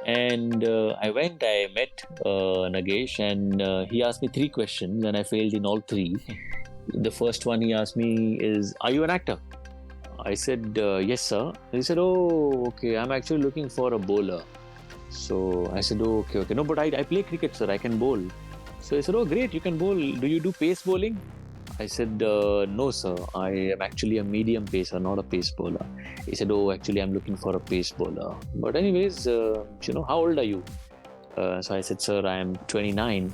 And I met Nagesh, and he asked me three questions, and I failed in all three. The first one he asked me is, "Are you an actor?" I said, "Yes, sir." He said, "Oh, okay. I'm actually looking for a bowler." So I said, "Oh, okay. No, but I play cricket, sir. I can bowl." So he said, "Oh, great. You can bowl. Do you do pace bowling?" I said, "No, sir. I am actually a medium pacer, not a pace bowler." He said, "Oh, actually, I'm looking for a pace bowler. But anyways, how old are you?" So I said, "Sir, I am 29."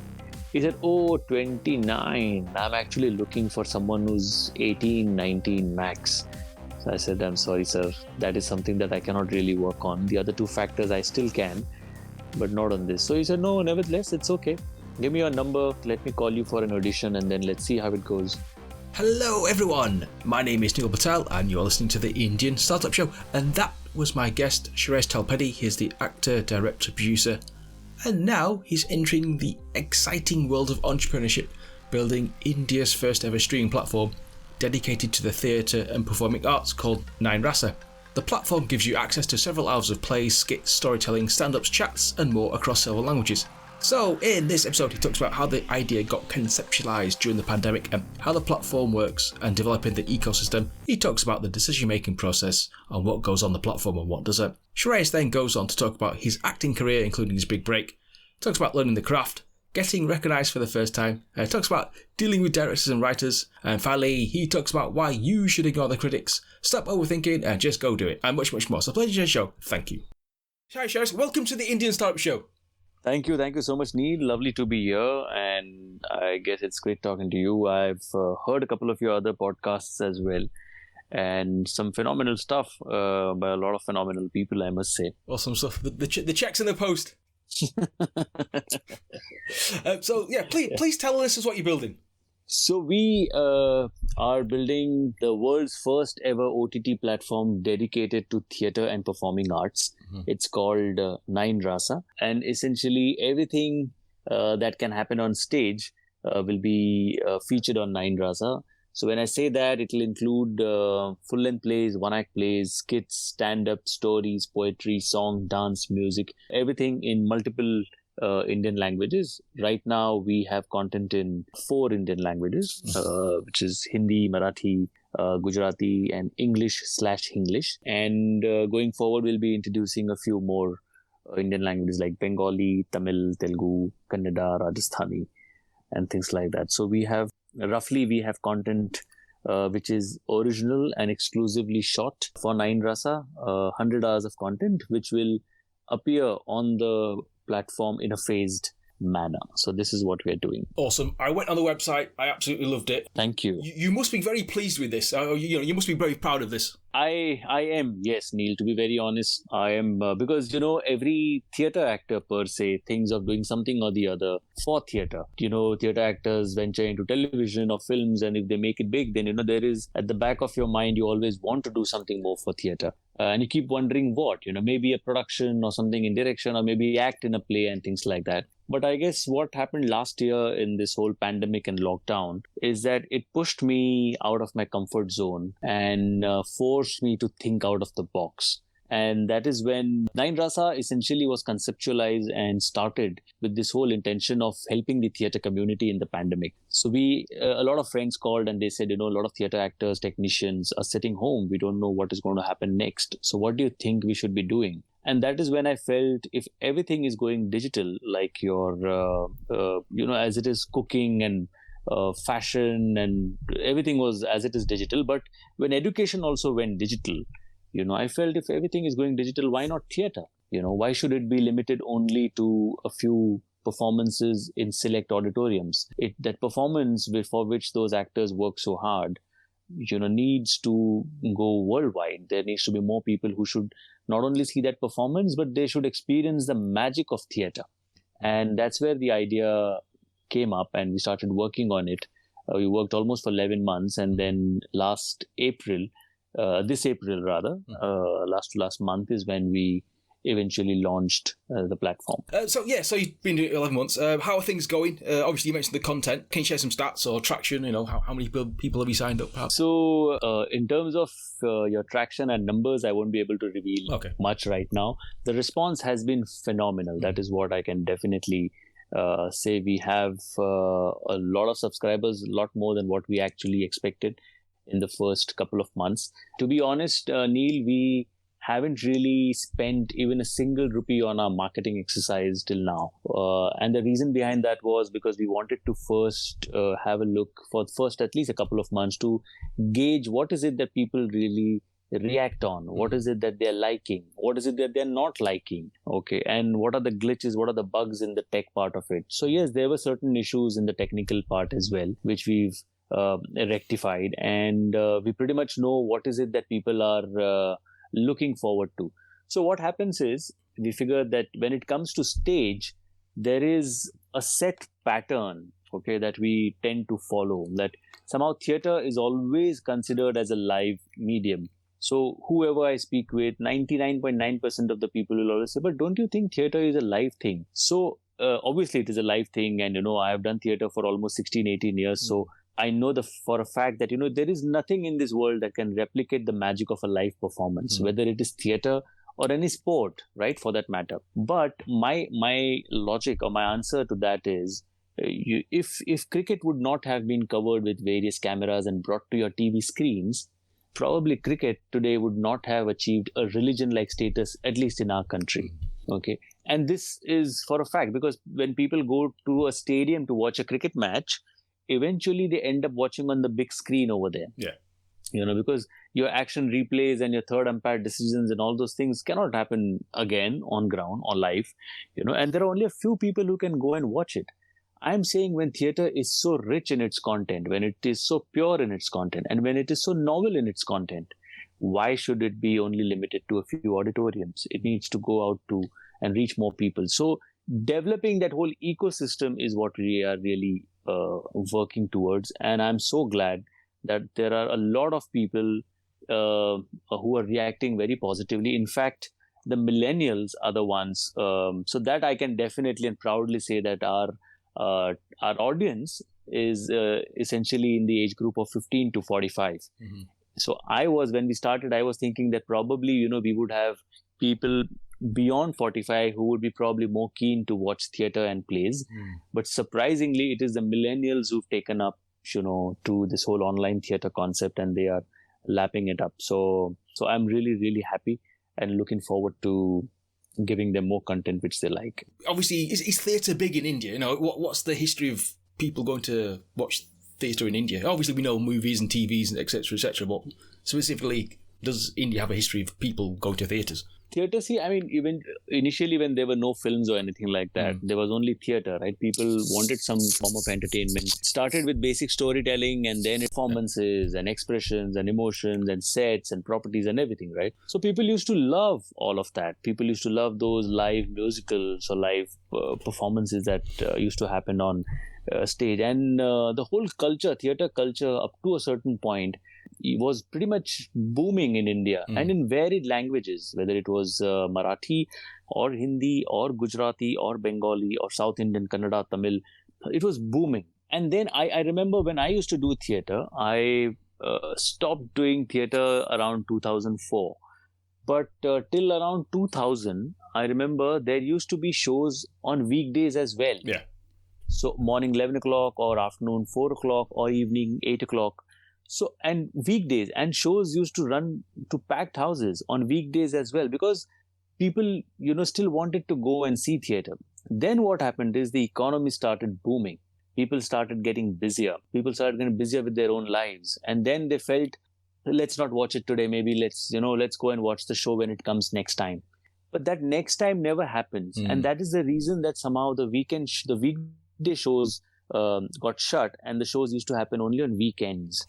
He said, "Oh, 29. I'm actually looking for someone who's 18, 19 max." So I said, "I'm sorry, sir. That is something that I cannot really work on. The other two factors I still can, but not on this." So he said, "No, nevertheless, it's okay. Give me your number. Let me call you for an audition, and then let's see how it goes." Hello everyone, my name is Neil Patel and you're listening to the Indian Startup Show, and that was my guest Shreyas Talpade. He's the actor, director, producer, and now he's entering the exciting world of entrepreneurship, building India's first ever streaming platform dedicated to the theatre and performing arts called Nine Rasa. The platform gives you access to several hours of plays, skits, storytelling, stand-ups, chats and more across several languages. So in this episode he talks about how the idea got conceptualised during the pandemic and how the platform works and developing the ecosystem. He talks about the decision making process and what goes on the platform and what doesn't. Shreyas then goes on to talk about his acting career, including his big break, talks about learning the craft, getting recognised for the first time, talks about dealing with directors and writers, and finally he talks about why you should ignore the critics, stop overthinking and just go do it, and much more. So pleasure to the show. Thank you. Hi Shreyas, welcome to the Indian Startup Show. Thank you so much, Neil. Lovely to be here, and I guess it's great talking to you. I've heard a couple of your other podcasts as well, and some phenomenal stuff by a lot of phenomenal people, I must say. Awesome stuff. The check's in the post. So yeah, please tell us what you're building. So we are building the world's first ever OTT platform dedicated to theatre and performing arts. Mm-hmm. It's called Nine Rasa, and essentially everything that can happen on stage will be featured on Nine Rasa. So when I say that, it will include full-length plays, one-act plays, skits, stand-up, stories, poetry, song, dance, music, everything in multiple Indian languages. Right now, we have content in 4 Indian languages, which is Hindi, Marathi, Gujarati, and English/Hinglish. And going forward, we'll be introducing a few more Indian languages like Bengali, Tamil, Telugu, Kannada, Rajasthani, and things like that. So we have content which is original and exclusively shot for Nine Rasa, 100 hours of content, which will appear on the platform in a phased manner. So this is what we're doing. Awesome. I went on the website. I absolutely loved it. Thank you. You must be very pleased with this. You must be very proud of this. I am, yes, Neil, to be very honest. I am, because, every theatre actor per se thinks of doing something or the other for theatre. Theatre actors venture into television or films, and if they make it big, then, there is at the back of your mind, you always want to do something more for theatre. And you keep wondering what, maybe a production or something in direction, or maybe act in a play and things like that. But I guess what happened last year in this whole pandemic and lockdown is that it pushed me out of my comfort zone and forced me to think out of the box. And that is when Nine Rasa essentially was conceptualized and started with this whole intention of helping the theatre community in the pandemic. So a lot of friends called and they said, a lot of theatre actors, technicians are sitting home. We don't know what is going to happen next. So what do you think we should be doing? And that is when I felt if everything is going digital, like your, as it is cooking and fashion and everything was as it is digital. But when education also went digital, I felt if everything is going digital, why not theatre? Why should it be limited only to a few performances in select auditoriums? That performance for which those actors work so hard, needs to go worldwide. There needs to be more people who should not only see that performance, but they should experience the magic of theatre. And that's where the idea came up and we started working on it. We worked almost for 11 months. And then last April, last month is when we eventually launched the platform. So you've been doing it 11 months. How are things going? Obviously, you mentioned the content. Can you share some stats or traction? How many people have you signed up? So in terms of your traction and numbers, I won't be able to reveal much right now. The response has been phenomenal. That is what I can definitely say. We have a lot of subscribers, a lot more than what we actually expected in the first couple of months. To be honest, Neil, we haven't really spent even a single rupee on our marketing exercise till now. And the reason behind that was because we wanted to first have a look for first at least a couple of months to gauge what is it that people really react on, what is it that they're liking, what is it that they're not liking, okay, and what are the glitches, what are the bugs in the tech part of it. So yes, there were certain issues in the technical part as well, which we've rectified, and we pretty much know what is it that people are looking forward to. So what happens is we figure that when it comes to stage, there is a set pattern, okay, that we tend to follow, that somehow theater is always considered as a live medium. So whoever I speak with, 99.9% of the people will always say, but don't you think theater is a live thing? So obviously it is a live thing, and I have done theater for almost 16, 18 years. So I know for a fact that, there is nothing in this world that can replicate the magic of a live performance, whether it is theater or any sport, right, for that matter. But my logic or my answer to that is, if cricket would not have been covered with various cameras and brought to your TV screens, probably cricket today would not have achieved a religion-like status, at least in our country. Okay. And this is for a fact, because when people go to a stadium to watch a cricket match, eventually they end up watching on the big screen over there. Yeah. Because your action replays and your third umpire decisions and all those things cannot happen again on ground or live, and there are only a few people who can go and watch it. I'm saying when theater is so rich in its content, when it is so pure in its content, and when it is so novel in its content, why should it be only limited to a few auditoriums? It needs to go out to and reach more people. So developing that whole ecosystem is what we are really working towards. And I'm so glad that there are a lot of people who are reacting very positively. In fact, the millennials are the ones. So that I can definitely and proudly say that our audience is essentially in the age group of 15 to 45. So when we started, I was thinking that probably, we would have people beyond 45 who would be probably more keen to watch theater and plays. But surprisingly, it is the millennials who've taken up, to this whole online theater concept, and they are lapping it up. So I'm really, really happy and looking forward to giving them more content which they like. Obviously, is theatre big in India? What's the history of people going to watch theatre in India? Obviously, we know movies and TVs and etc., but specifically, does India have a history of people going to theatres? Theatre, even initially when there were no films or anything like that, there was only theatre, right? People wanted some form of entertainment. It started with basic storytelling, and then performances and expressions and emotions and sets and properties and everything, right? So people used to love all of that. People used to love those live musicals or live performances that used to happen on stage. And the whole culture, theatre culture, up to a certain point, it was pretty much booming in India and in varied languages, whether it was Marathi or Hindi or Gujarati or Bengali or South Indian, Kannada, Tamil. It was booming. And then I remember when I used to do theatre, I stopped doing theatre around 2004. But till around 2000, I remember there used to be shows on weekdays as well. Yeah. So morning 11 o'clock or afternoon 4 o'clock or evening 8 o'clock. So, and weekdays, and shows used to run to packed houses on weekdays as well, because people, still wanted to go and see theatre. Then what happened is the economy started booming. People started getting busier. People started getting busier with their own lives. And then they felt, let's not watch it today. Maybe let's go and watch the show when it comes next time. But that next time never happens. And that is the reason that somehow the weekday shows got shut, and the shows used to happen only on weekends.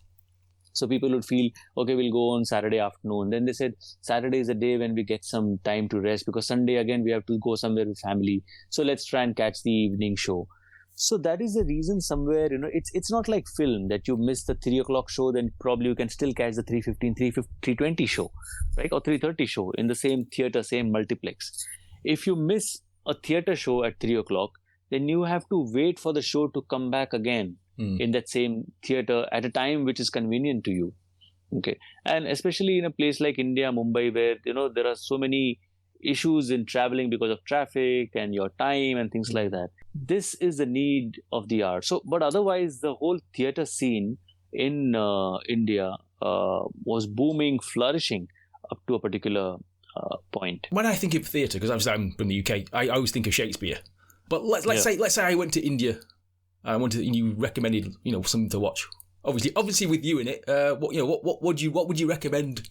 So people would feel, okay, we'll go on Saturday afternoon. Then they said Saturday is a day when we get some time to rest, because Sunday again we have to go somewhere with family. So let's try and catch the evening show. So that is the reason somewhere, it's not like film that you miss the 3 o'clock show, then probably you can still catch the 3:15, 3:20 show, right? Or 3:30 show in the same theater, same multiplex. If you miss a theater show at 3 o'clock, then you have to wait for the show to come back again in that same theater at a time which is convenient to you. Okay. And especially in a place like India, Mumbai, where, there are so many issues in traveling because of traffic and your time and things like that. This is the need of the hour. So, but otherwise, the whole theater scene in India was booming, flourishing up to a particular point. When I think of theatre, because obviously I'm from the UK, I always think of Shakespeare. But let's say I went to India, and you recommended something to watch. Obviously with you in it, what would you recommend?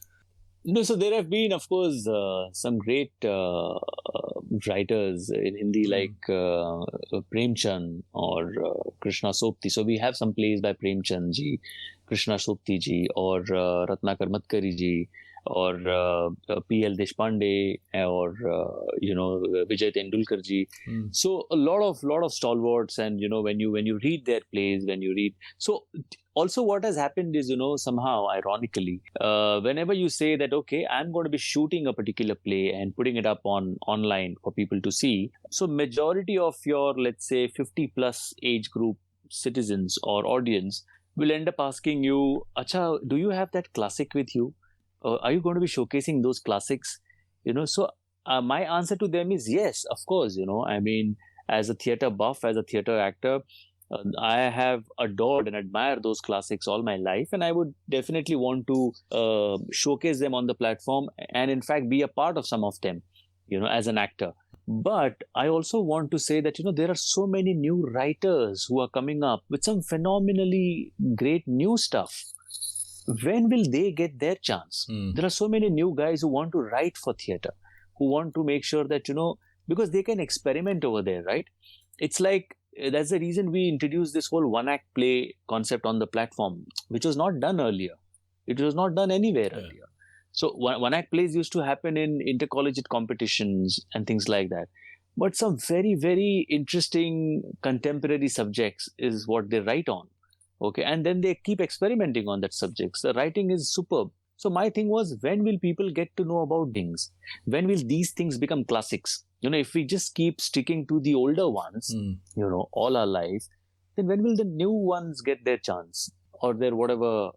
No, so there have been, of course, some great writers in Hindi like Premchand or Krishna Sopti. So we have some plays by Premchand ji, Krishna Sopti ji, or Ratnakar Matkari ji, or P.L. Deshpande, or Vijay Tendulkar ji. So a lot of stalwarts, and when you read their plays, so also what has happened is somehow ironically, whenever you say that okay, I'm going to be shooting a particular play and putting it up online for people to see, so majority of your, let's say, 50 plus age group citizens or audience will end up asking you, Acha, do you have that classic with you? Are you going to be showcasing those classics? So my answer to them is yes, of course. I mean, as a theatre buff, as a theatre actor, I have adored and admired those classics all my life, and I would definitely want to showcase them on the platform and in fact be a part of some of them, as an actor. But I also want to say that, there are so many new writers who are coming up with some phenomenally great new stuff. When will they get their chance? There are so many new guys who want to write for theatre, who want to make sure that, because they can experiment over there, right? It's like, that's the reason we introduced this whole one-act play concept on the platform, which was not done earlier. It was not done anywhere earlier. So one-act plays used to happen in intercollegiate competitions and things like that. But some very, very interesting contemporary subjects is what they write on. Okay, and then they keep experimenting on that subjects. The writing is superb. So my thing was, when will people get to know about things? When will these things become classics? If we just keep sticking to the older ones, all our life, then when will the new ones get their chance or their whatever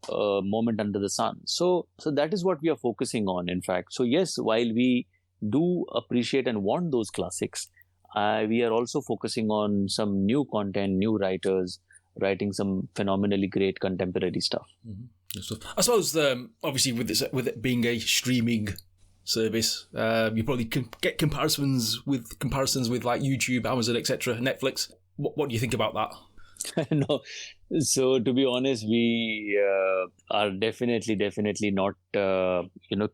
moment under the sun? So that is what we are focusing on, in fact. So yes, while we do appreciate and want those classics, we are also focusing on some new content, new writers, writing some phenomenally great contemporary stuff. I suppose, obviously, with it being a streaming service, you probably can get comparisons with like YouTube, Amazon, etc., Netflix. What do you think about that? No, so to be honest, we are definitely not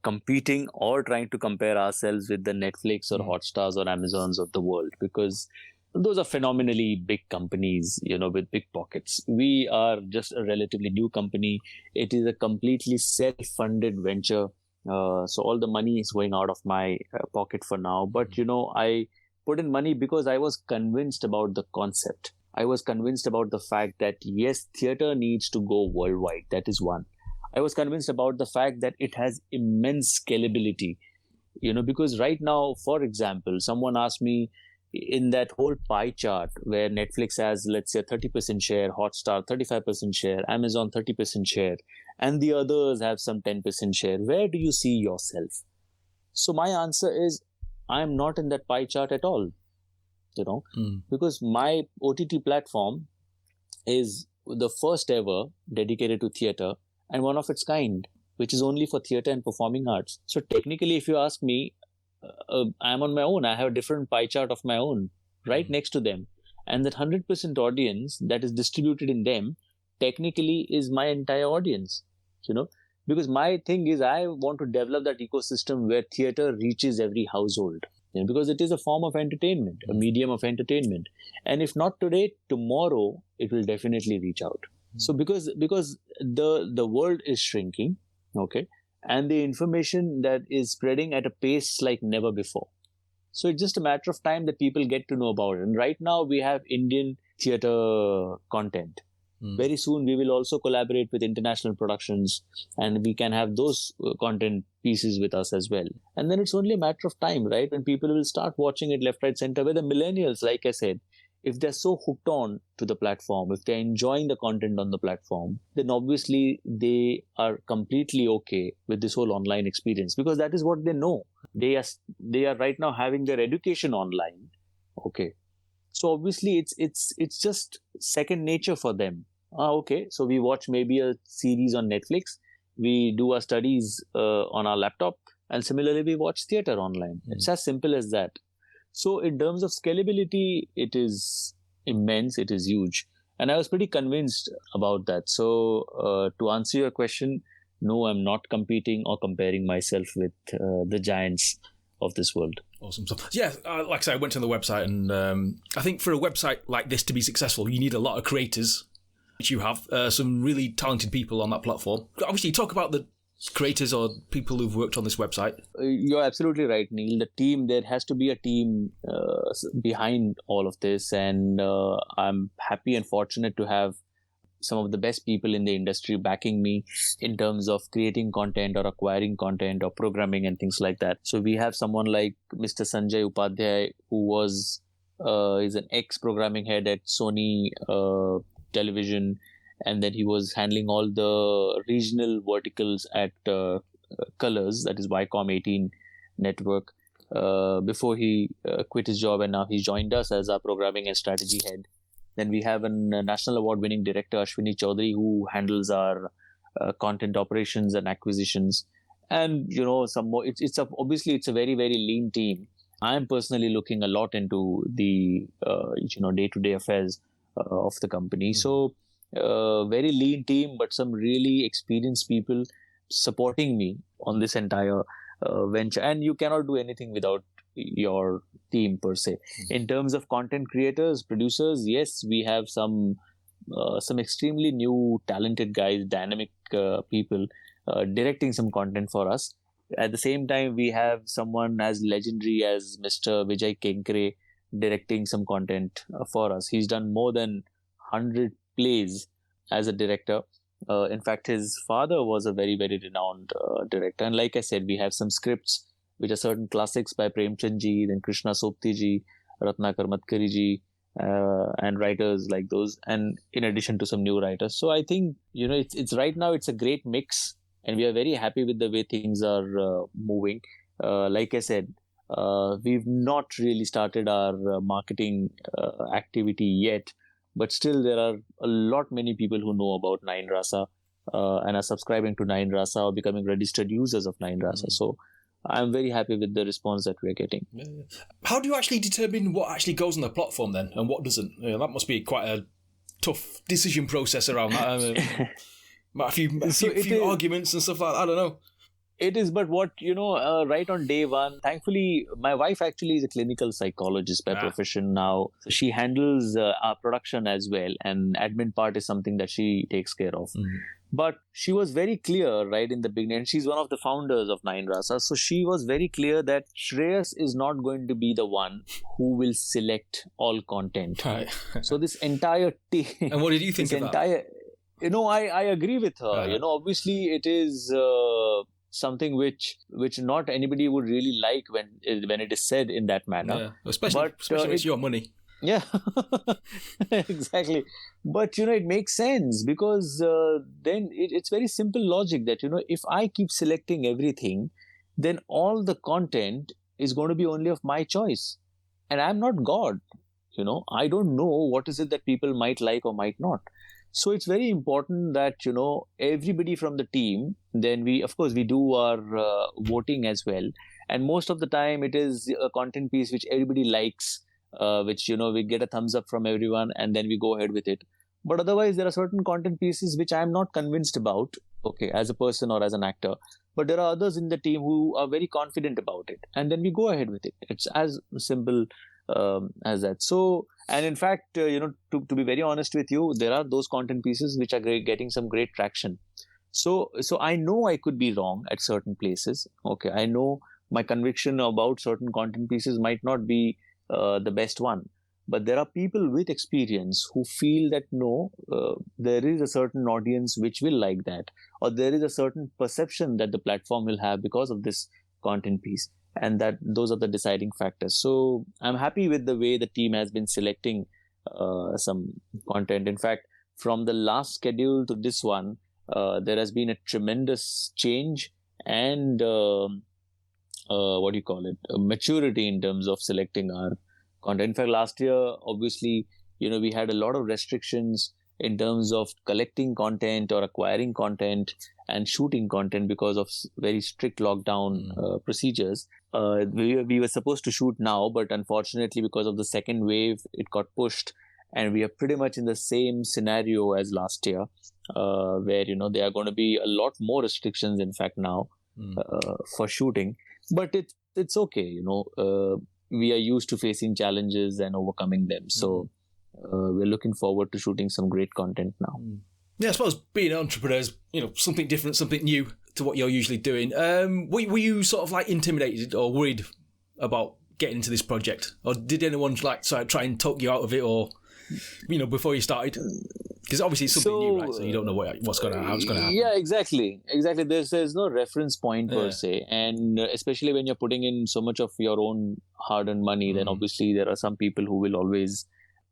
competing or trying to compare ourselves with the Netflix or Hotstars or Amazons of the world, because those are phenomenally big companies, with big pockets. We are just a relatively new company. It is a completely self-funded venture. So all the money is going out of my pocket for now. But, I put in money because I was convinced about the concept. I was convinced about the fact that, yes, theatre needs to go worldwide. That is one. I was convinced about the fact that it has immense scalability, because right now, for example, someone asked me, in that whole pie chart where Netflix has, let's say, 30% share, Hotstar 35% share, Amazon 30% share, and the others have some 10% share, where do you see yourself? So my answer is, I'm not in that pie chart at all, because my OTT platform is the first ever dedicated to theatre and one of its kind, which is only for theatre and performing arts. So technically, if you ask me, I'm on my own. I have a different pie chart of my own right next to them. And that 100% audience that is distributed in them technically is my entire audience, because my thing is, I want to develop that ecosystem where theatre reaches every household, because it is a form of entertainment, a medium of entertainment. And if not today, tomorrow, it will definitely reach out. So because the world is shrinking, okay, and the information that is spreading at a pace like never before. So it's just a matter of time that people get to know about it. And right now we have Indian theater content. Very soon, we will also collaborate with international productions, and we can have those content pieces with us as well. And then it's only a matter of time, right? When people will start watching it left, right, center, where the millennials, like I said, if they're so hooked on to the platform, if they're enjoying the content on the platform, then obviously they are completely okay with this whole online experience, because that is what they know. They are right now having their education online. Okay. So obviously it's just second nature for them. Okay, so we watch maybe a series on Netflix, we do our studies on our laptop, and similarly we watch theater online. It's as simple as that. So in terms of scalability, it is immense, it is huge. And I was pretty convinced about that. So to answer your question, no, I'm not competing or comparing myself with the giants of this world. Awesome stuff. Yeah, like I said, I went to the website, and I think for a website like this to be successful, you need a lot of creators, which you have, some really talented people on that platform. Obviously, talk about the creators or people who've worked on this website. You're absolutely right, Neil. The team, there has to be a team behind all of this, and I'm happy and fortunate to have some of the best people in the industry backing me in terms of creating content or acquiring content or programming and things like that. So we have someone like Mr. Sanjay Upadhyay, who is an ex-programming head at Sony Television, and then he was handling all the regional verticals at Colors, that is Viacom 18 network, before he quit his job, and now he joined us as our programming and strategy head. Then we have a national award-winning director, Ashwini Chaudhary, who handles our content operations and acquisitions. And, some more. Obviously, it's a very, very lean team. I am personally looking a lot into the, day-to-day affairs of the company. So, very lean team, but some really experienced people supporting me on this entire venture. And you cannot do anything without your team per se. In terms of content creators, producers, yes, we have some extremely new talented guys, dynamic people directing some content for us. At the same time, we have someone as legendary as Mr. Vijay Kenkre directing some content for us. He's done more than 100 plays as a director. In fact, his father was a very, very renowned director. And like I said, we have some scripts which are certain classics by Premchand ji, then Krishna Sopti ji, Ratnakar Matkari ji, and writers like those, and in addition to some new writers. So I think, it's right now, it's a great mix, and we are very happy with the way things are moving. Like I said, we've not really started our marketing activity yet, but still there are many people who know about Nine Rasa and are subscribing to Nine Rasa or becoming registered users of Nine Rasa. So I'm very happy with the response that we're getting. How do you actually determine what actually goes on the platform then and what doesn't? That must be quite a tough decision process around that. A few arguments and stuff like that. I don't know. It is, but what, right on day one, thankfully, my wife actually is a clinical psychologist by profession now. She handles our production as well, and admin part is something that she takes care of. But she was very clear right in the beginning, and she's one of the founders of Nine Rasa. So she was very clear that Shreyas is not going to be the one who will select all content. Right. So this entire team... And what did you think of that? I agree with her. Obviously it is... something which not anybody would really like when it is said in that manner. Yeah, especially when it's your money. Yeah, exactly. But, it makes sense because then it's very simple logic that, if I keep selecting everything, then all the content is going to be only of my choice. And I'm not God. I don't know what is it that people might like or might not. So it's very important that, everybody from the team, then we do our voting as well. And most of the time it is a content piece which everybody likes, which, we get a thumbs up from everyone and then we go ahead with it. But otherwise, there are certain content pieces which I'm not convinced about, okay, as a person or as an actor. But there are others in the team who are very confident about it. And then we go ahead with it. It's as simple as that. So, and in fact, to be very honest with you, there are those content pieces which are getting some great traction. So I know I could be wrong at certain places. Okay, I know my conviction about certain content pieces might not be the best one. But there are people with experience who feel that no, there is a certain audience which will like that, or there is a certain perception that the platform will have because of this content piece, and that those are the deciding factors. So I'm happy with the way the team has been selecting some content. In fact, from the last schedule to this one, there has been a tremendous change and what do you call it? Maturity in terms of selecting our content. In fact, last year, obviously, we had a lot of restrictions in terms of collecting content or acquiring content and shooting content because of very strict lockdown procedures. We were supposed to shoot now, but unfortunately, because of the second wave, it got pushed. And we are pretty much in the same scenario as last year, where, there are going to be a lot more restrictions, in fact, now for shooting. But it's okay, we are used to facing challenges and overcoming them. So we're looking forward to shooting some great content now. Yeah, I suppose being an entrepreneur is, something different, something new to what you're usually doing. Were you sort of like intimidated or worried about getting into this project? Or did anyone try and talk you out of it or, before you started? Because obviously it's something new, right? So you don't know how it's going to happen. Yeah, exactly. There's no reference point per se. And especially when you're putting in so much of your own hard-earned money, then obviously there are some people who will always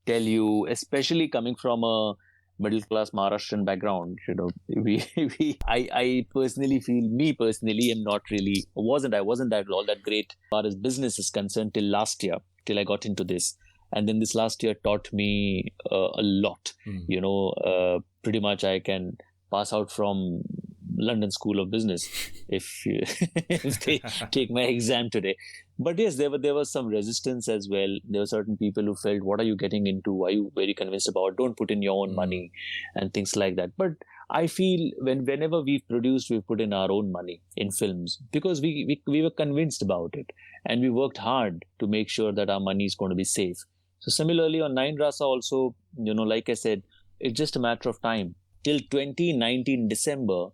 tell you, especially coming from a middle-class Maharashtrian background, I personally feel, I wasn't that all that great as far as business is concerned till last year, till I got into this. And then this last year taught me a lot. Pretty much I can pass out from London School of Business if they take my exam today. But yes, there was some resistance as well. There were certain people who felt, what are you getting into? Are you very convinced about? Don't put in your own money and things like that. But I feel whenever we've produced, we've put in our own money in films because we were convinced about it. And we worked hard to make sure that our money is going to be safe. So similarly on Nine Rasa also, like I said, it's just a matter of time. Till 2019 December,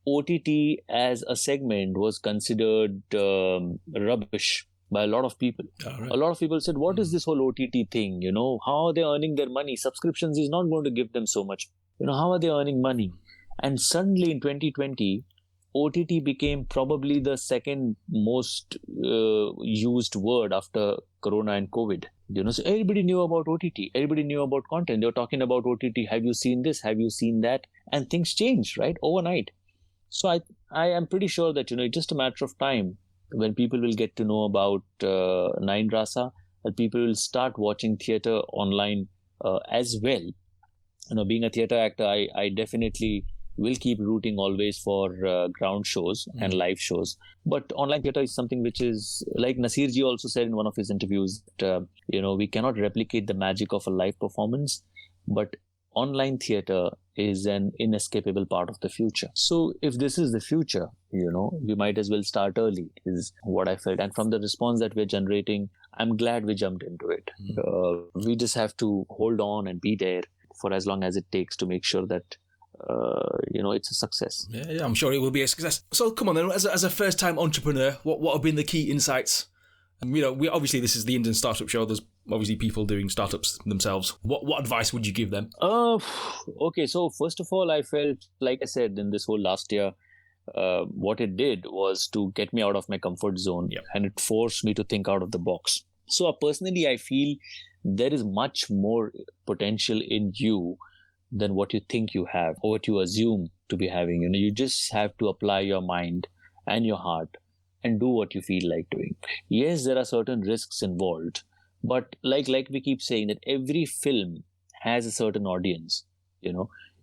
OTT as a segment was considered rubbish by a lot of people. Right. A lot of people said, what is this whole OTT thing? How are they earning their money? Subscriptions is not going to give them so much. How are they earning money? And suddenly in 2020, OTT became probably the second most used word after Corona and COVID. So everybody knew about OTT. Everybody knew about content. They were talking about OTT. Have you seen this? Have you seen that? And things changed, right? Overnight. So I am pretty sure that, it's just a matter of time when people will get to know about Nine Rasa, that people will start watching theatre online as well. Being a theatre actor, I definitely will keep rooting always for ground shows and live shows. But online theatre is something which is, like Nasirji also said in one of his interviews, that, we cannot replicate the magic of a live performance, but online theatre is an inescapable part of the future. So if this is the future, we might as well start early, is what I felt. And from the response that we're generating, I'm glad we jumped into it. We just have to hold on and be there for as long as it takes to make sure that it's a success. Yeah, I'm sure it will be a success. So come on then, as a first-time entrepreneur, what have been the key insights? And we obviously this is the Indian Startup Show. There's obviously people doing startups themselves. What advice would you give them? Okay, so first of all, I felt, like I said, in this whole last year, what it did was to get me out of my comfort zone, and it forced me to think out of the box. So personally, I feel there is much more potential in you than what you think you have or what you assume to be having. You just have to apply your mind and your heart and do what you feel like doing. Yes, there are certain risks involved, but like we keep saying, that every film has a certain audience.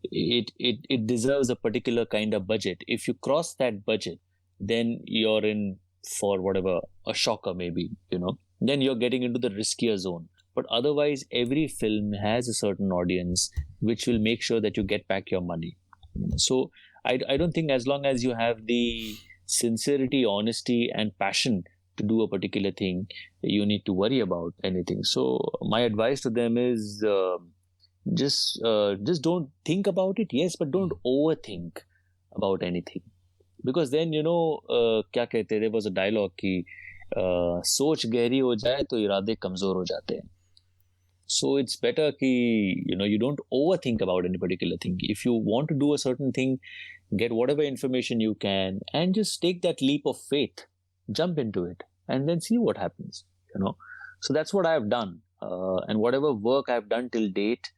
It deserves a particular kind of budget. If you cross that budget, then you're in for whatever, a shocker maybe, then you're getting into the riskier zone. But otherwise, every film has a certain audience which will make sure that you get back your money. So I don't think, as long as you have the sincerity, honesty, and passion to do a particular thing, you need to worry about anything. So my advice to them is just don't think about it, yes, but don't overthink about anything. Because then, क्या कहते, there was a dialogue कि सोच गहरी हो जाए तो इरादे कमजोर हो जाते हैं. So it's better ki, you don't overthink about any particular thing. If you want to do a certain thing, get whatever information you can and just take that leap of faith, jump into it, and then see what happens. So that's what I have done. And whatever work I've done till date,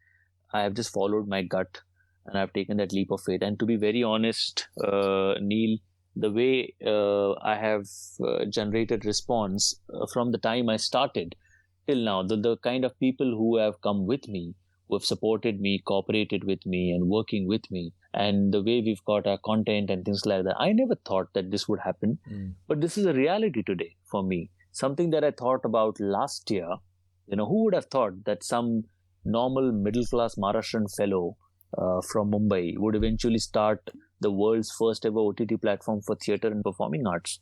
I have just followed my gut and I've taken that leap of faith. And to be very honest, Neil, the way I have generated response from the time I started till now, the kind of people who have come with me, who have supported me, cooperated with me and working with me, and the way we've got our content and things like that, I never thought that this would happen. But this is a reality today for me. Something that I thought about last year, who would have thought that some normal middle-class Maharashtrian fellow from Mumbai would eventually start the world's first ever OTT platform for theatre and performing arts.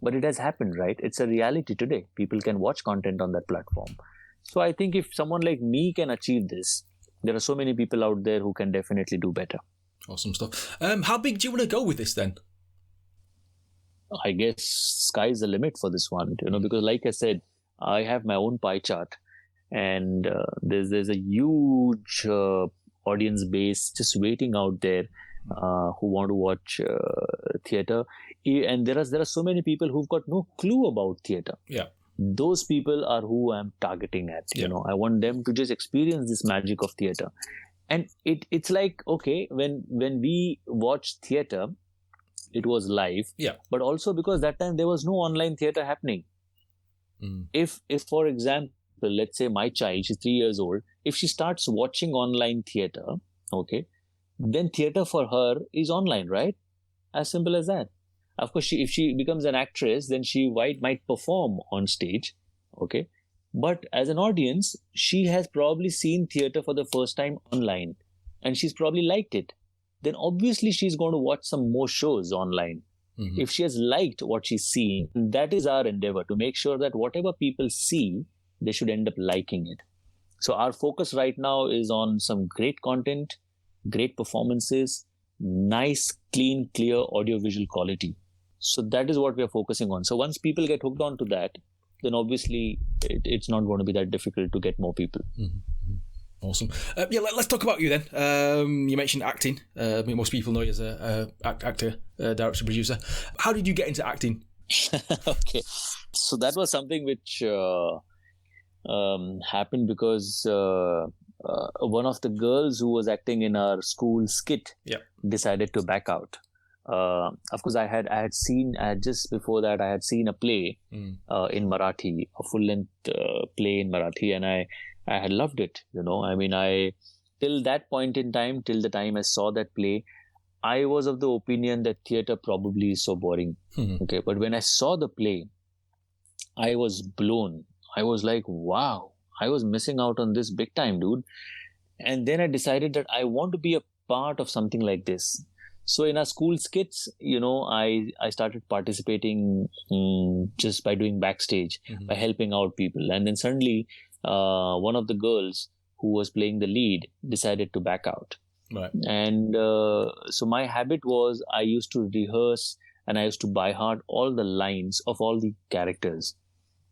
But it has happened, right? It's a reality today. People can watch content on that platform. So I think if someone like me can achieve this, there are so many people out there who can definitely do better. Awesome stuff. How big do you want to go with this then? I guess sky's the limit for this one, because like I said, I have my own pie chart and there's a huge audience base just waiting out there who want to watch theatre. And there are so many people who've got no clue about theatre. Yeah. Those people are who I'm targeting at. I want them to just experience this magic of theatre. And it's like, okay, when we watched theatre, it was live. Yeah. But also because that time there was no online theatre happening. If for example, let's say my child, she's 3 years old, if she starts watching online theatre, okay, then theatre for her is online, right? As simple as that. Of course, if she becomes an actress, then she might perform on stage, okay? But as an audience, she has probably seen theatre for the first time online and she's probably liked it. Then obviously she's going to watch some more shows online. If she has liked what she's seen, that is our endeavor, to make sure that whatever people see, they should end up liking it. So our focus right now is on some great content, great performances, nice, clean, clear audiovisual quality. So that is what we are focusing on. So once people get hooked onto that, then obviously it's not going to be that difficult to get more people. Awesome. Let's talk about you then. You mentioned acting. Most people know you as an actor, director, producer. How did you get into acting? Okay. So that was something which happened because one of the girls who was acting in our school skit decided to back out. Of course, I had just before that, I had seen a play in Marathi, a full-length play in Marathi, and I had loved it. Till that point in time, till the time I saw that play, I was of the opinion that theatre probably is so boring. Okay, but when I saw the play, I was blown. I was like, wow, I was missing out on this big time, dude. And then I decided that I want to be a part of something like this. So in our school skits, I started participating just by doing backstage, by helping out people. And then suddenly, one of the girls who was playing the lead decided to back out. Right. And so my habit was I used to rehearse and I used to by heart all the lines of all the characters.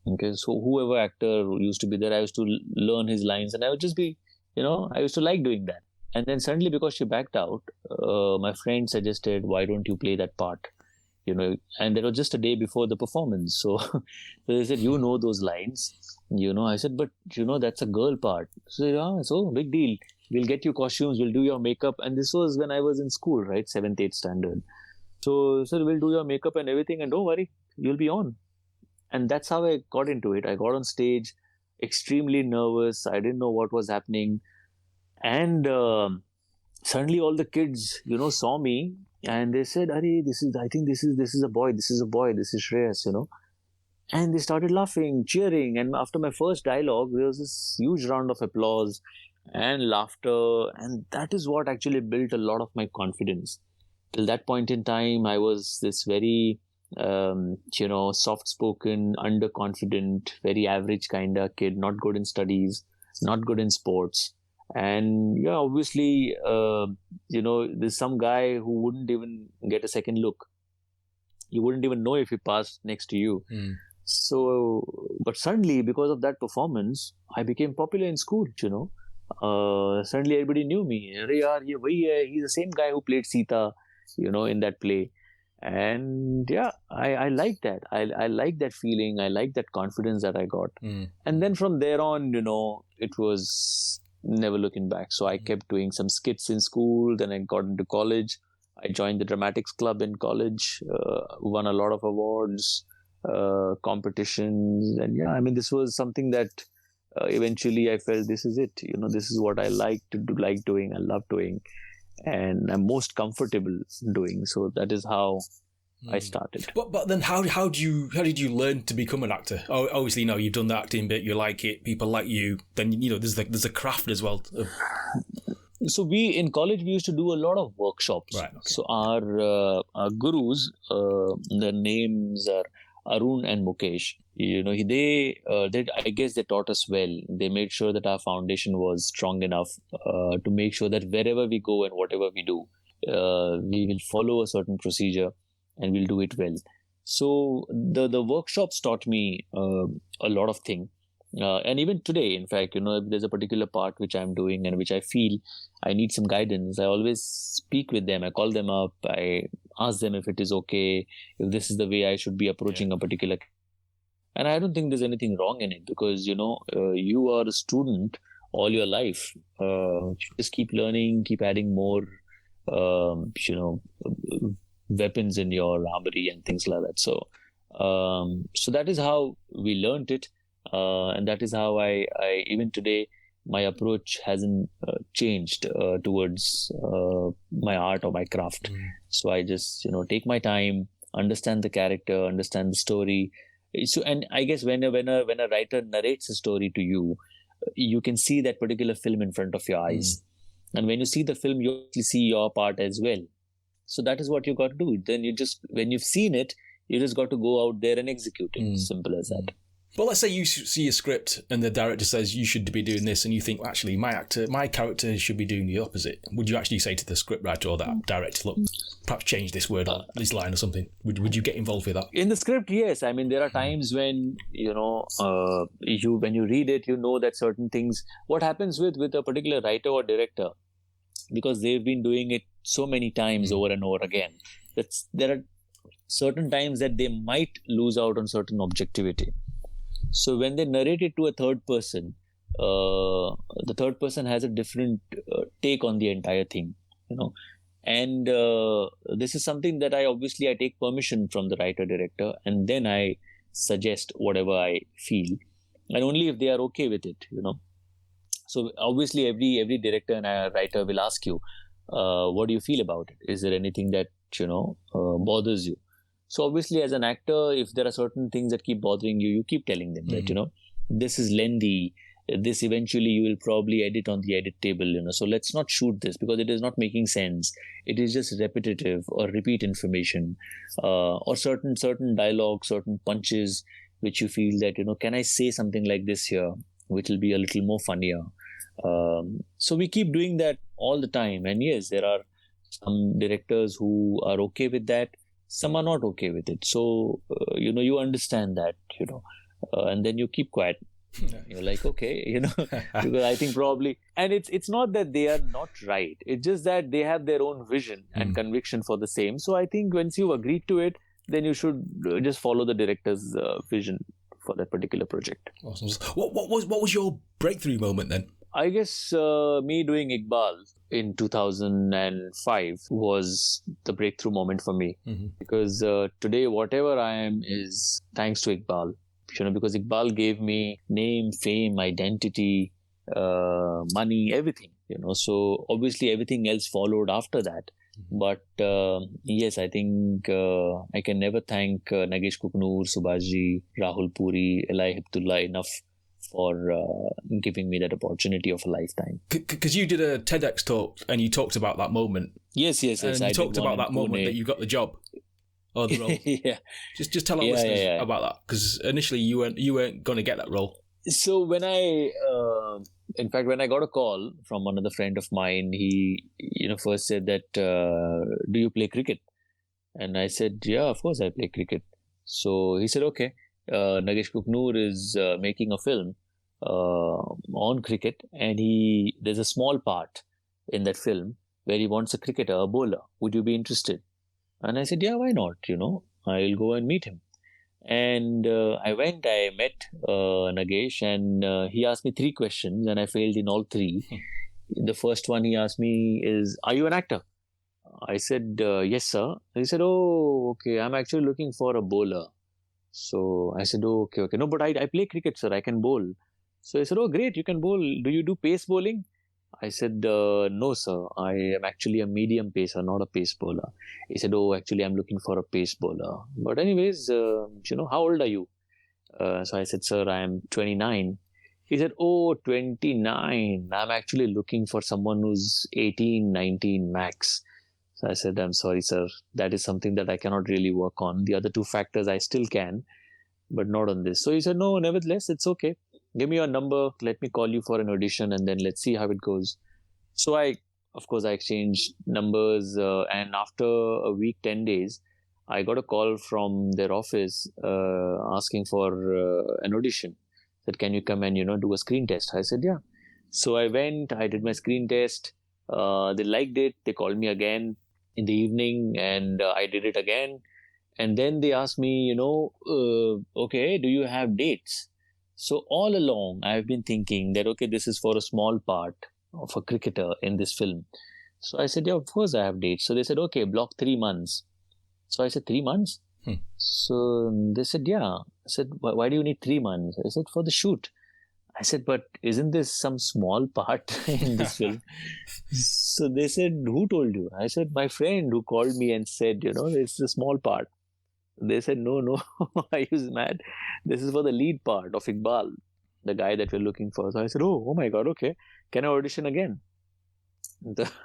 Okay, so whoever actor used to be there, I used to learn his lines and I would just be, I used to like doing that. And then suddenly, because she backed out, my friend suggested, why don't you play that part? And that was just a day before the performance. So they said, those lines. I said, but that's a girl part. So big deal. We'll get you costumes, we'll do your makeup. And this was when I was in school, right? 7th, 8th standard. So we'll do your makeup and everything. And don't worry, you'll be on. And that's how I got into it. I got on stage, extremely nervous. I didn't know what was happening. And suddenly all the kids, saw me and they said, I think this is a boy, this is Shreyas, And they started laughing, cheering. And after my first dialogue, there was this huge round of applause and laughter. And that is what actually built a lot of my confidence. Till that point in time, I was this very, soft-spoken, underconfident, very average kind of kid, not good in studies, not good in sports. And obviously, there's some guy who wouldn't even get a second look. You wouldn't even know if he passed next to you. So, but suddenly, because of that performance, I became popular in school, suddenly everybody knew me. Arey yaar, ye wahi hai. He's the same guy who played Sita, in that play. And yeah, I like that. I like that feeling. I like that confidence that I got. And then from there on, it was never looking back. So I kept doing some skits in school. Then I got into college. I joined the dramatics club in college, won a lot of awards, competitions. And yeah, I mean, this was something that eventually I felt this is it. This is what I like to do, like doing, I love doing, and I'm most comfortable doing. So that is how I started. But then how did you learn to become an actor? Oh, obviously, you've done the acting bit, you like it, people like you. Then there's a craft as well. So in college we used to do a lot of workshops. Right. Okay. So our gurus, their names are Arun and Mukesh. I guess they taught us well. They made sure that our foundation was strong enough to make sure that wherever we go and whatever we do, we will follow a certain procedure and we'll do it well. So the workshops taught me a lot of things. And even today, in fact, if there's a particular part which I'm doing and which I feel I need some guidance, I always speak with them. I call them up. I ask them if it is okay, if this is the way I should be approaching a particular. And I don't think there's anything wrong in it because, you are a student all your life. Just keep learning, keep adding more, weapons in your armory and things like that. So that is how we learned it. And that is how I even today, my approach hasn't changed towards my art or my craft. So I just, take my time, understand the character, understand the story. So, and I guess when a writer narrates a story to you, you can see that particular film in front of your eyes. And when you see the film, you actually see your part as well. So that is what you got to do. Then when you've seen it, you just got to go out there and execute it. Simple as that. Well, let's say you see a script and the director says you should be doing this, and you think, well, actually, my character should be doing the opposite. Would you actually say to the scriptwriter or that director, look, perhaps change this word or this line or something? Would you get involved with that? In the script, yes. I mean, there are times when when you read it, that certain things. What happens with a particular writer or director, because they've been doing it so many times over and over again, there are certain times that they might lose out on certain objectivity. So when they narrate it to a third person, the third person has a different take on the entire thing, And this is something that I take permission from the writer director, and then I suggest whatever I feel, and only if they are okay with it, So obviously every director and writer will ask you, what do you feel about it? Is there anything that bothers you? So obviously, as an actor, if there are certain things that keep bothering you, you keep telling them that, this is lengthy. This eventually you will probably edit on the edit table, So let's not shoot this because it is not making sense. It is just repetitive or repeat information, or certain dialogue, certain punches, which you feel that, can I say something like this here, which will be a little more funnier. So we keep doing that all the time. And yes, there are some directors who are okay with that. Some are not okay with it. So, you understand that, and then you keep quiet. You're like, okay, because I think probably, and it's not that they are not right. It's just that they have their own vision and conviction for the same. So I think once you've agreed to it, then you should just follow the director's vision for that particular project. Awesome. What was your breakthrough moment then? I guess me doing Iqbal in 2005 was the breakthrough moment for me. Because today, whatever I am is thanks to Iqbal. Because Iqbal gave me name, fame, identity, money, everything. So obviously everything else followed after that. But yes, I think I can never thank Nagesh Kuknoor, Subhashji, Rahul Puri, Eli Hiptullah enough for giving me that opportunity of a lifetime. Because you did a TEDx talk and you talked about that moment. Yes. And you talked about that moment that you got the job or the role. Yeah. Just tell our listeners about that, because initially you weren't going to get that role. So when in fact, when I got a call from another friend of mine, he first said that, do you play cricket? And I said, yeah, of course I play cricket. So he said, okay. Nagesh Kuknoor is making a film on cricket, and there's a small part in that film where he wants a cricketer, a bowler. Would you be interested? And I said, yeah, why not? I'll go and meet him. And I met Nagesh, and he asked me 3 questions, and I failed in all 3. The first one he asked me is, are you an actor? I said, yes, sir. He said, oh, okay, I'm actually looking for a bowler. So I said, oh, okay. No, but I play cricket, sir. I can bowl. So he said, oh, great, you can bowl. Do you do pace bowling? I said, no, sir. I am actually a medium pacer, not a pace bowler. He said, oh, actually, I'm looking for a pace bowler. But anyways, how old are you? So I said, sir, I am 29. He said, oh, 29. I'm actually looking for someone who's 18, 19 max. So I said, I'm sorry, sir. That is something that I cannot really work on. The other 2 factors I still can, but not on this. So he said, no, nevertheless, it's okay. Give me your number. Let me call you for an audition, and then let's see how it goes. So I exchanged numbers, and after a week, 10 days, I got a call from their office asking for an audition. Said, can you come and, do a screen test? I said, yeah. So I went, I did my screen test. They liked it. They called me again in the evening, and I did it again. And then they asked me, okay, do you have dates? So all along, I've been thinking that, okay, this is for a small part of a cricketer in this film. So I said, yeah, of course I have dates. So they said, okay, block 3 months. So I said, 3 months? So they said, yeah. I said, why do you need 3 months? I said, for the shoot. I said, but isn't this some small part in this film? So they said, who told you? I said, my friend who called me and said, it's a small part. They said, no, are you mad? This is for the lead part of Iqbal, the guy that we're looking for. So I said, oh my God, okay. Can I audition again?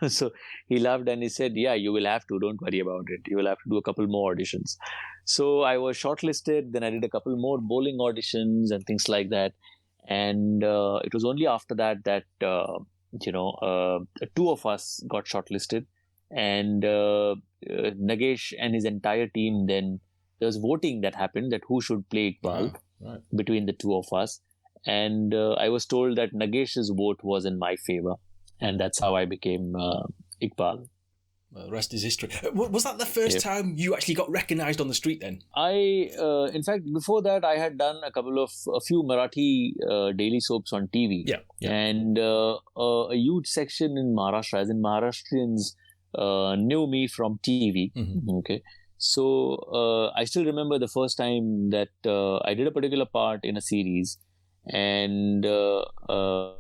So he laughed and he said, yeah, you will have to. Don't worry about it. You will have to do a couple more auditions. So I was shortlisted. Then I did a couple more bowling auditions and things like that. And it was only after that 2 of us got shortlisted. And Nagesh and his entire team, then there was voting that happened that who should play Iqbal between the 2 of us. And I was told that Nagesh's vote was in my favor. And that's how I became Iqbal. Well, the rest is history. Was that the first time you actually got recognised on the street then? In fact, before that, I had done a few Marathi daily soaps on TV. Yeah. And a huge section in Maharashtra, as in Maharashtrians knew me from TV. Mm-hmm. Okay. So I still remember the first time that I did a particular part in a series, and that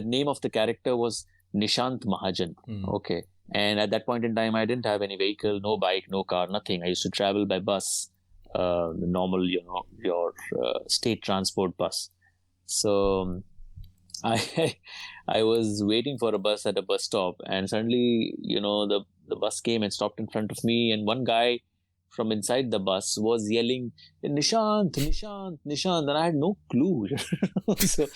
name of the character was Nishant Mahajan. Okay. And at that point in time, I didn't have any vehicle, no bike, no car, nothing. I used to travel by bus, the normal, your state transport bus. So I was waiting for a bus at a bus stop, and suddenly, the bus came and stopped in front of me, and one guy from inside the bus was yelling, Nishant, Nishant, Nishant, and I had no clue. So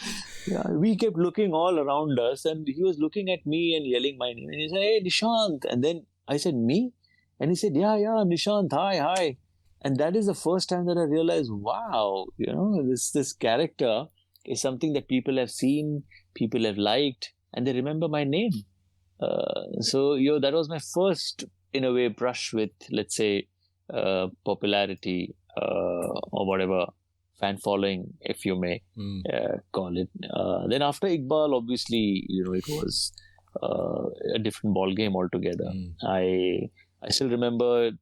we kept looking all around us, and he was looking at me and yelling my name, and he said, hey, Nishant. And then I said, me? And he said, yeah, Nishant, hi. And that is the first time that I realized, wow, this character is something that people have seen, people have liked, and they remember my name. So that was my first, in a way, brush with, let's say, popularity or whatever, fan following, if you may call it. Then after Iqbal, obviously, it was a different ball game altogether. I still remember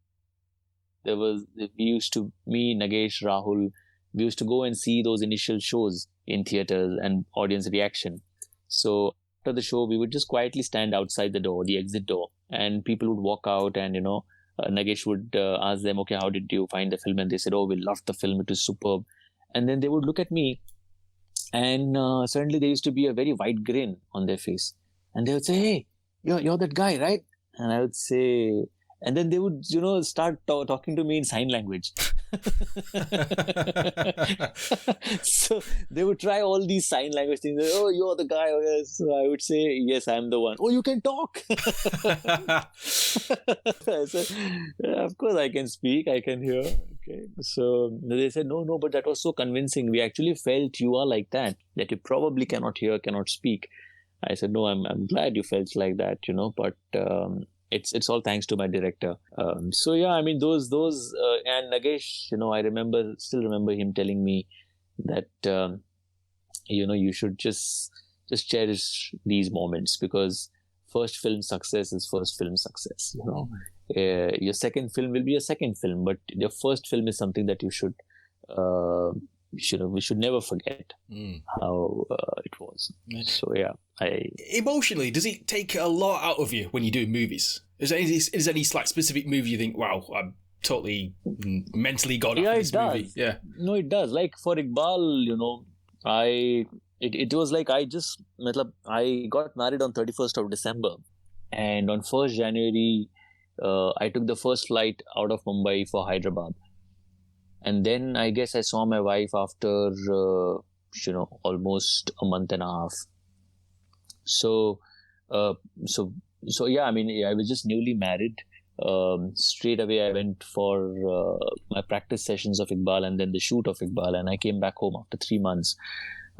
me, Nagesh, Rahul, we used to go and see those initial shows in theaters and audience reaction. So after the show, we would just quietly stand outside the door, the exit door, and people would walk out, and Nagesh would ask them, okay, how did you find the film? And they said, oh, we loved the film, it was superb. And then they would look at me, and suddenly there used to be a very wide grin on their face, and they would say, hey, you're that guy, right? And I would say, and then they would start talking to me in sign language. So they would try all these sign language things. Oh, you're the guy. Oh, yes. So I would say, yes, I'm the one. Oh, you can talk. So, of course I can speak, I can hear. Okay. So they said, no, but that was so convincing. We actually felt you are like that you probably cannot hear, cannot speak. I said, no, I'm glad you felt like that, but it's all thanks to my director. So yeah, I mean, those, and Nagesh, I still remember him telling me that, you should just cherish these moments, because first film success is first film success. Your second film will be your second film, but your first film is something that you should we should never forget how it was. So yeah, Emotionally, does it take a lot out of you when you do movies? Is there any like specific movie you think, wow, I'm totally mentally gone after this movie? Yeah, no, it does. Like for Iqbal, it was like I got married on 31st of December, and on 1st January I took the first flight out of Mumbai for Hyderabad. And then I guess I saw my wife after, almost a month and a half. So yeah, I mean, I was just newly married. Straight away, I went for my practice sessions of Iqbal and then the shoot of Iqbal, and I came back home after 3 months.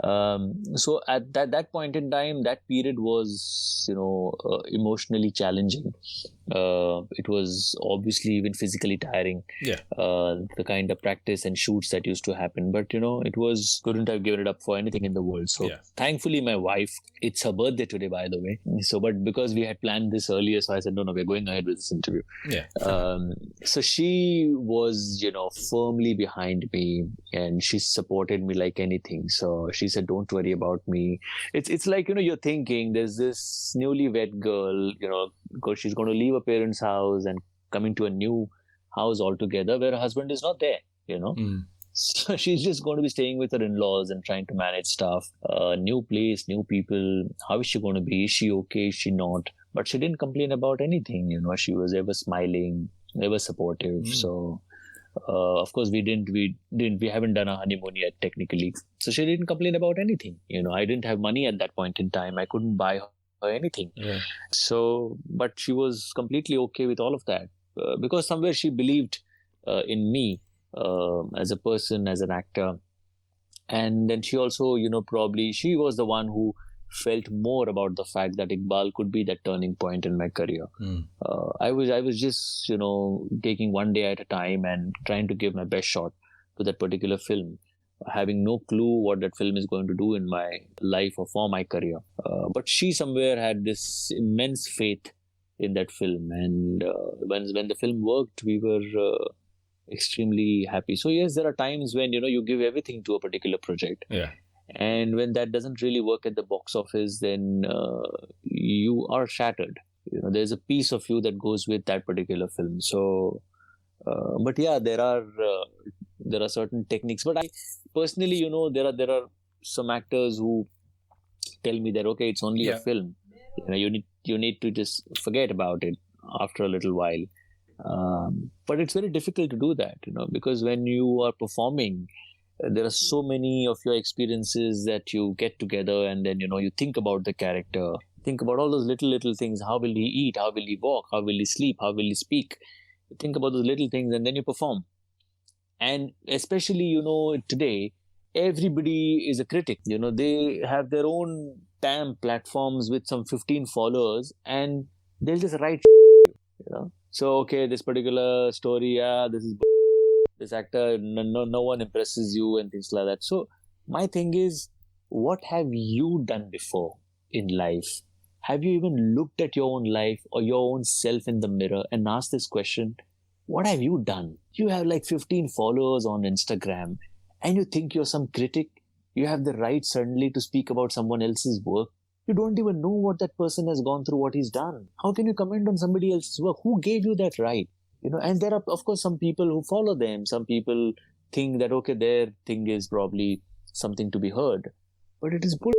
So at that point in time, that period was, emotionally challenging. It was obviously even physically tiring. Yeah. The kind of practice and shoots that used to happen, but couldn't have given it up for anything in the world. So thankfully, my wife, it's her birthday today, by the way. So, but because we had planned this earlier, so I said, no, we're going ahead with this interview. Yeah. So she was, firmly behind me, and she supported me like anything. So she said, don't worry about me. It's like, you're thinking there's this newlywed girl, because she's going to leave her parents' house and come into a new house altogether where her husband is not there, So she's just going to be staying with her in-laws and trying to manage stuff. New place, new people. How is she going to be? Is she okay? Is she not? But she didn't complain about anything. She was ever smiling, ever supportive. So, of course, we haven't done a honeymoon yet technically. So she didn't complain about anything. I didn't have money at that point in time. I couldn't buy her anything. Yeah. So, but she was completely okay with all of that because somewhere she believed in me as a person, as an actor. And then she also, probably she was the one who felt more about the fact that Iqbal could be that turning point in my career. I was just, taking one day at a time and trying to give my best shot to that particular film, having no clue what that film is going to do in my life or for my career. But she somewhere had this immense faith in that film. And when the film worked, we were extremely happy. So yes, there are times when, you give everything to a particular project. Yeah. And when that doesn't really work at the box office, then you are shattered. There's a piece of you that goes with that particular film. So, but yeah, there are certain techniques. But I personally, there are some actors who tell me that okay, it's only a film. You need to just forget about it after a little while. But it's very difficult to do that, because when you are performing, there are so many of your experiences that you get together, and then, you think about the character, think about all those little things. How will he eat? How will he walk? How will he sleep? How will he speak? You think about those little things and then you perform. And especially, today, everybody is a critic. They have their own damn platforms with some 15 followers and they'll just write, So, okay, this particular story, this actor, no one impresses you and things like that. So my thing is, what have you done before in life? Have you even looked at your own life or your own self in the mirror and asked this question? What have you done? You have like 15 followers on Instagram and you think you're some critic. You have the right suddenly to speak about someone else's work. You don't even know what that person has gone through, what he's done. How can you comment on somebody else's work? Who gave you that right? And there are, of course, some people who follow them. Some people think that, okay, their thing is probably something to be heard. But it is bull.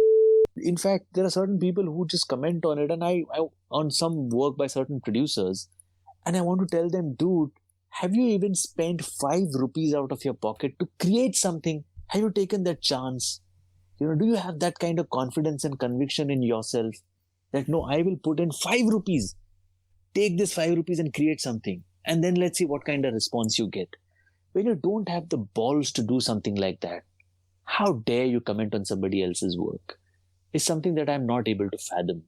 In fact, there are certain people who just comment on it. And I on some work by certain producers. And I want to tell them, dude, have you even spent 5 rupees out of your pocket to create something? Have you taken that chance? Do you have that kind of confidence and conviction in yourself that, no, I will put in 5 rupees. Take this 5 rupees and create something. And then let's see what kind of response you get. when you don't have the balls to do something like that, how dare you comment on somebody else's work? It's something that I'm not able to fathom,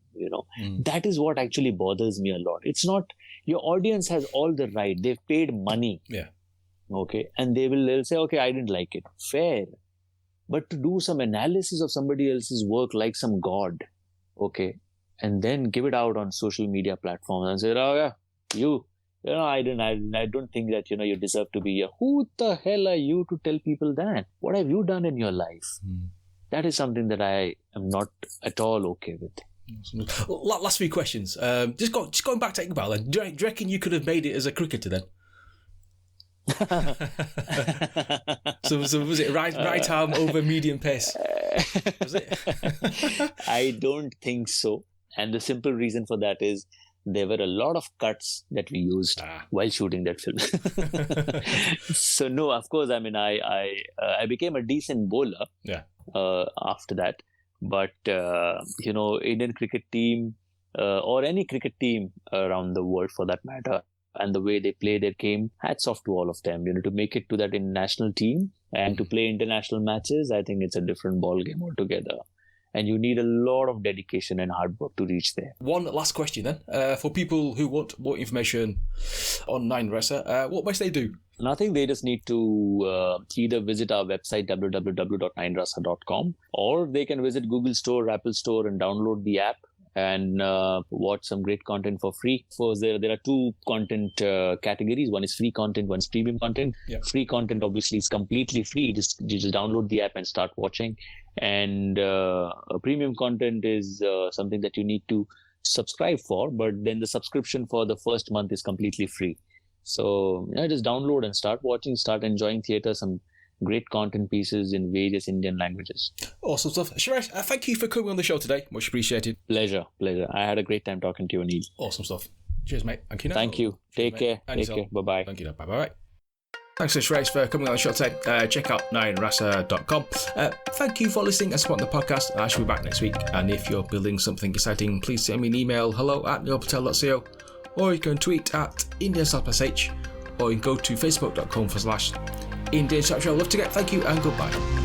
That is what actually bothers me a lot. It's not, your audience has all the right. They've paid money. Yeah. Okay. And they'll say, okay, I didn't like it. Fair. But to do some analysis of somebody else's work like some god, okay, and then give it out on social media platforms and say, oh yeah, I don't think that, you deserve to be here. Who the hell are you to tell people that? What have you done in your life? That is something that I am not at all okay with. Last few questions. Just going back to Iqbal, then. Do you reckon you could have made it as a cricketer then? So was it right arm over medium pace? Was it? I don't think so. And the simple reason for that is there were a lot of cuts that we used while shooting that film. So no, of course, I mean, I became a decent bowler after that. But, Indian cricket team or any cricket team around the world for that matter, and the way they play their game, hats off to all of them. To make it to that international team and to play international matches, I think it's a different ball game altogether. And you need a lot of dedication and hard work to reach there. One last question then. For people who want more information on Nine Rãsã, what must they do? Nothing. They just need to either visit our website, www.ninerasa.com, or they can visit Google Store, Apple Store, and download the app and watch some great content for free. So there are two content categories. One is free content, one is premium content. Yeah. Free content obviously is completely free. You just download the app and start watching. And premium content is something that you need to subscribe for, but then the subscription for the first month is completely free. So just download and start watching, start enjoying theatre, some great content pieces in various Indian languages. Awesome stuff. Shreyas, thank you for coming on the show today. Much appreciated. Pleasure. I had a great time talking to you, Neil. Awesome stuff. Cheers, mate. Thank you. Thank you. Take care. Bye-bye. Thank you. Bye-bye. Thanks to Shreyas for coming on the show today. Check out ninerasa.com. Thank you for listening and supporting the podcast. I shall be back next week. And if you're building something exciting, please send me an email, hello@neilpatel.co, or you can tweet at IndianStartPassH, or you can go to facebook.com/Indian Startup Show. Love to get. Thank you and goodbye.